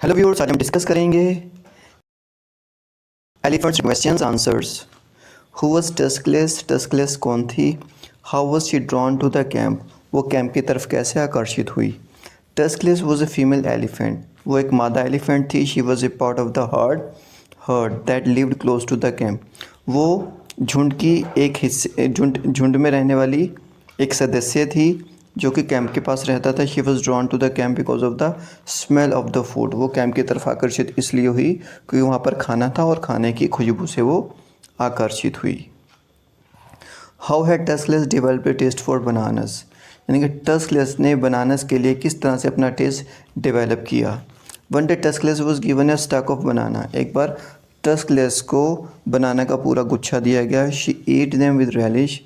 Hello viewers, आज हम discuss करेंगे elephants questions answers. Who was tuskless, tuskless कौन थी? How was she drawn to the camp, वो कैंप की तरफ कैसे आकर्षित हुई? Tuskless was a female elephant, वो एक मादा एलिफेंट थी। She was a part of the herd that lived close to the camp, वो झुंड की एक हिस्से झुंड में रहने वाली एक सदस्य थी जो कि कैंप के पास रहता था। She was drawn to the camp because of the smell of the food, वो कैंप की तरफ आकर्षित इसलिए हुई क्योंकि वहाँ पर खाना था और खाने की खुशबू से वो आकर्षित हुई। How had tuskless develop a taste for bananas, यानी कि टस्कलेस ने बनानस के लिए किस तरह से अपना टेस्ट डेवलप किया। One day tuskless was given a stack of banana, एक बार टस्कलेस को बनाना का पूरा गुच्छा दिया गया। She eat them with relish,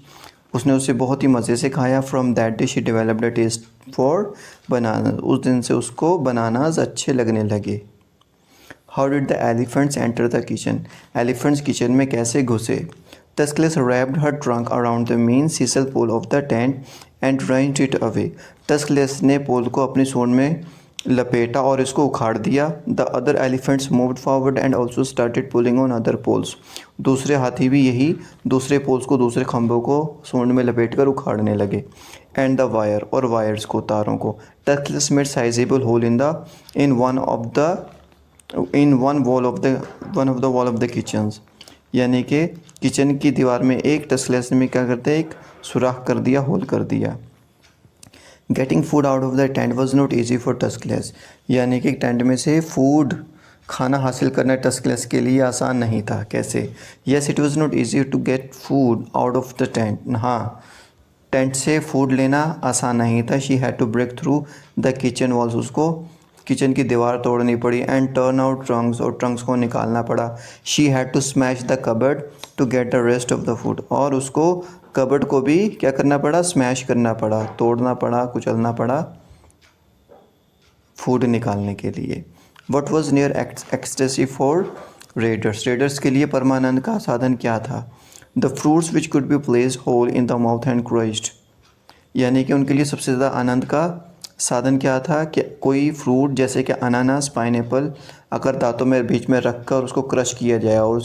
उसने उसे बहुत ही मज़े से खाया। From that day she developed a taste for banana, उस दिन से उसको बनानाज अच्छे लगने लगे। How did the elephants enter the kitchen, elephants kitchen में कैसे घुसे? Tuskless wrapped her trunk around the main sisal pole of the tent and ran it away, tuskless ने पोल को अपनी सूंड में लपेटा और इसको उखाड़ दिया। The other elephants moved forward and also started pulling on other poles, दूसरे हाथी भी यही दूसरे पोल्स को, दूसरे खंभों को सूंड में लपेट कर उखाड़ने लगे। एंड द वायर, और वायर्स को, तारों को। Tuskless made sizeable hole in one of the wall of the kitchen, यानी कि किचन की दीवार में एक टस्कलेस ने क्या करते एक सुराख कर दिया, होल कर दिया। Getting food out of the tent was not easy for tuskless, यानी कि टेंट में से फूड खाना हासिल करना टस्कलेस के लिए आसान नहीं था। कैसे? Yes it was not easy to get food out of the tent, हाँ टेंट से फूड लेना आसान नहीं था। She had to break through the kitchen walls, उसको किचन की दीवार तोड़नी पड़ी। एंड टर्न आउट ट्रंक्स, और ट्रंक्स को निकालना पड़ा। She had to smash the cupboard to get the rest of the food, और उसको कबर्ड को भी क्या करना पड़ा, स्मैश करना पड़ा, तोड़ना पड़ा, कुचलना पड़ा फूड निकालने के लिए। What was near ecstasy for raiders, raiders के लिए परमानंद का साधन क्या था? The fruits which could be place whole in the mouth and crushed, यानी कि उनके लिए सबसे ज़्यादा आनंद का साधन क्या था कि कोई फ्रूट जैसे कि अनानास, पाइनएप्पल अगर दांतों में बीच में रख कर उसको क्रश किया जाए और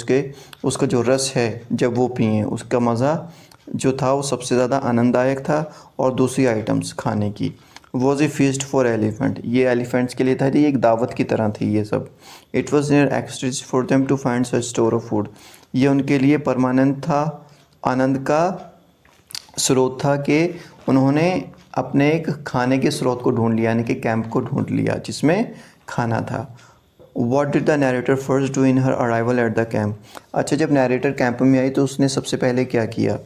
उसका जो रस है जब वो पिए, उसका मज़ा जो था वो सबसे ज़्यादा आनंददायक था। और दूसरी आइटम्स खाने की, was a feast for elephant, ये एलिफेंट्स के लिए था, ये एक दावत की तरह थी ये सब। It was near ecstasy for them to find such store of food, ये उनके लिए परमानेंट था, आनंद का स्रोत था कि उन्होंने अपने एक खाने के स्रोत को ढूंढ लिया, यानी कि कैंप को ढूंढ लिया जिसमें खाना था। What did the narrator first do in her arrival at the camp, अच्छा जब नरेटर कैंप में आई तो उसने सबसे पहले क्या किया?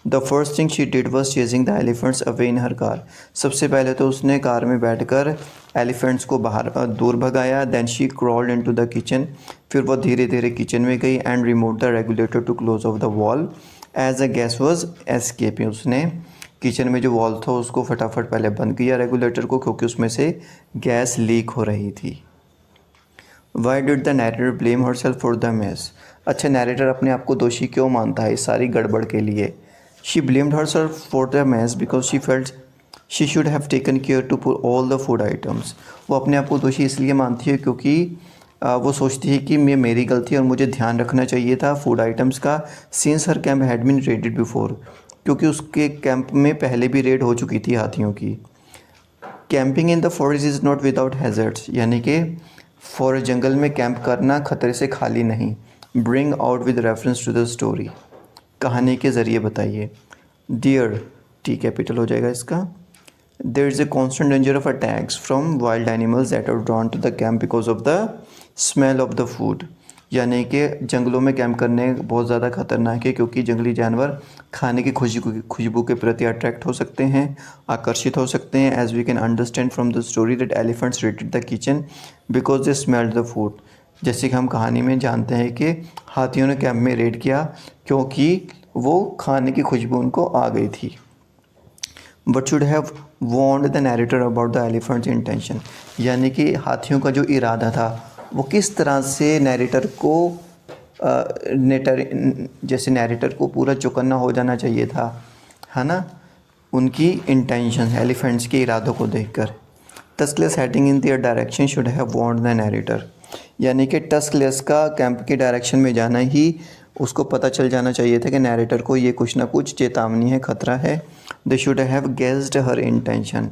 The first thing she did was chasing the elephants away in her car, सबसे पहले तो उसने कार में बैठकर एलिफेंट्स को बाहर दूर भगाया। Then she crawled into the kitchen, फिर वो धीरे धीरे किचन में गई। And remove the regulator to close off the valve as a gas was escaping, उसने किचन में जो वॉल था उसको फटाफट पहले बंद किया रेगुलेटर को, क्योंकि उसमें से गैस लीक हो रही थी। Why did the narrator blame her self for the mess, अच्छा नैरेटर अपने आप को दोषी क्यों मानता है इस सारी गड़बड़ के लिए? She blamed herself for the mess because she felt she should have taken care to put all the food items, वो अपने आप को दोषी इसलिए मानती है क्योंकि वो सोचती है कि ये मेरी गलती और मुझे ध्यान रखना चाहिए था फूड आइटम्स का। Since her camp had been raided before, क्योंकि उसके कैंप में पहले भी रेड हो चुकी थी हाथियों की। Camping in the forest is not without hazards, यानी कि फॉरेस्ट जंगल में कैंप करना खतरे से खाली नहीं। Bring out with reference to the story, कहानी के ज़रिए बताइए। डियर, टी कैपिटल हो जाएगा इसका। There is a constant danger of attacks from wild animals that are drawn to the camp because of the smell of the food, यानी कि जंगलों में कैंप करने बहुत ज़्यादा खतरनाक है क्योंकि जंगली जानवर खाने की खुशबू के प्रति अट्रैक्ट हो सकते हैं, आकर्षित हो सकते हैं। As we can understand from the story that elephants raided the kitchen because they smelled the food, जैसे कि हम कहानी में जानते हैं कि हाथियों ने कैंप में रेड किया क्योंकि वो खाने की खुशबू उनको आ गई थी। But should have warned the narrator about the elephants intention, यानी कि हाथियों का जो इरादा था वो किस तरह से नैरेटर को जैसे नैरेटर को पूरा चौकन्ना हो जाना चाहिए था, है ना, उनकी इंटेंशन एलिफेंट्स के इरादों को देखकर। Tuskless heading in their direction should have warned the narrator, यानी कि टस्कलेस का कैंप की डायरेक्शन में जाना ही उसको पता चल जाना चाहिए था कि नैरेटर को ये कुछ ना कुछ चेतावनी है, खतरा है। They should have guessed her intention,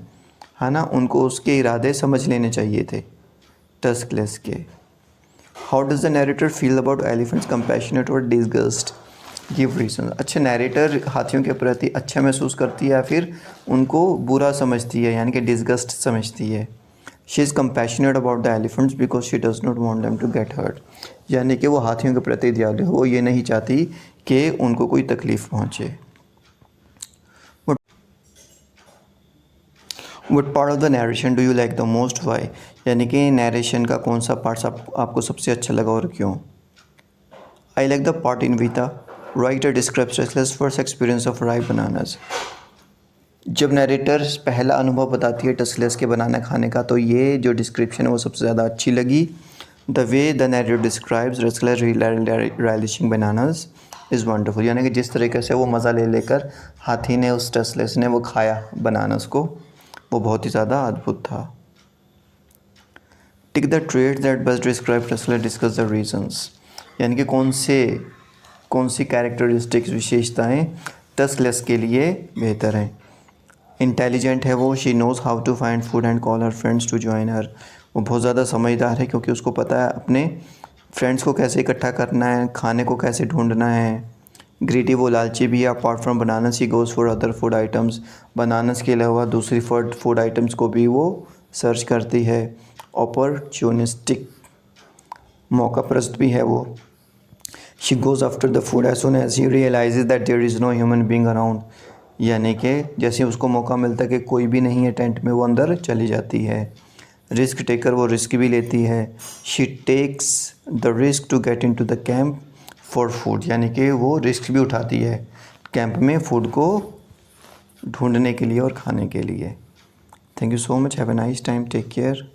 है ना, उनको उसके इरादे समझ लेने चाहिए थे टस्कलेस के। How does the narrator feel about elephants, compassionate और डिसगस्ट, गिव रीजन। अच्छा, नैरेटर हाथियों के प्रति अच्छा महसूस करती है या फिर उनको बुरा समझती है, यानी कि डिसगस्ट समझती है। She is compassionate about the elephants because she does not want them to get hurt, यानी कि वो हाथियों के प्रति दयालु है, वो ये नहीं चाहती कि उनको कोई तकलीफ़ पहुँचे। What part of the narration do you like the most, why, यानी कि नरेशन का कौन सा पार्ट आपको सबसे अच्छा लगा और क्यों। I like the part in वीता writer describes tuskless first experience of ripe bananas. जब नरेटर पहला अनुभव बताती है टस्कलेस के बनाना खाने का, तो ये जो डिस्क्रिप्शन है वो सबसे ज़्यादा अच्छी लगी। The way the narrator describes tuskless relishing bananas is wonderful, यानी कि जिस तरीके से वो मज़ा ले लेकर हाथी ने उस टस्कलेस ने वो खाया बनानास को, वो बहुत ही ज़्यादा अद्भुत था। Tick the trait that best describe tuskless, discuss the reasons, यानी कि कौन सी कैरेक्टरिस्टिक्स, विशेषताएं टस्कलेस के लिए बेहतर हैं। इंटेलिजेंट है वो, she knows how to find food and call her friends to join her, वो बहुत ज़्यादा समझदार है क्योंकि उसको पता है अपने फ्रेंड्स को कैसे इकट्ठा करना है, खाने को कैसे ढूंढना है। ग्रीडी, वो लालची भी है। Apart from bananas he goes for other food items, bananas के अलावा दूसरी फूड आइटम्स को भी वो सर्च करती है। अपॉर्चुनिस्टिक, मौका परस्त भी है वो। She goes after the food as soon as she realizes that there is no human being around, यानी कि जैसे उसको मौका मिलता है कि कोई भी नहीं है टेंट में, वो अंदर चली जाती है। रिस्क टेकर, वो रिस्क भी लेती है। She takes the risk to get into the camp for food, यानी कि वो रिस्क भी उठाती है कैंप में फूड को ढूंढने के लिए और खाने के लिए। Thank you so much, have a nice time, take care.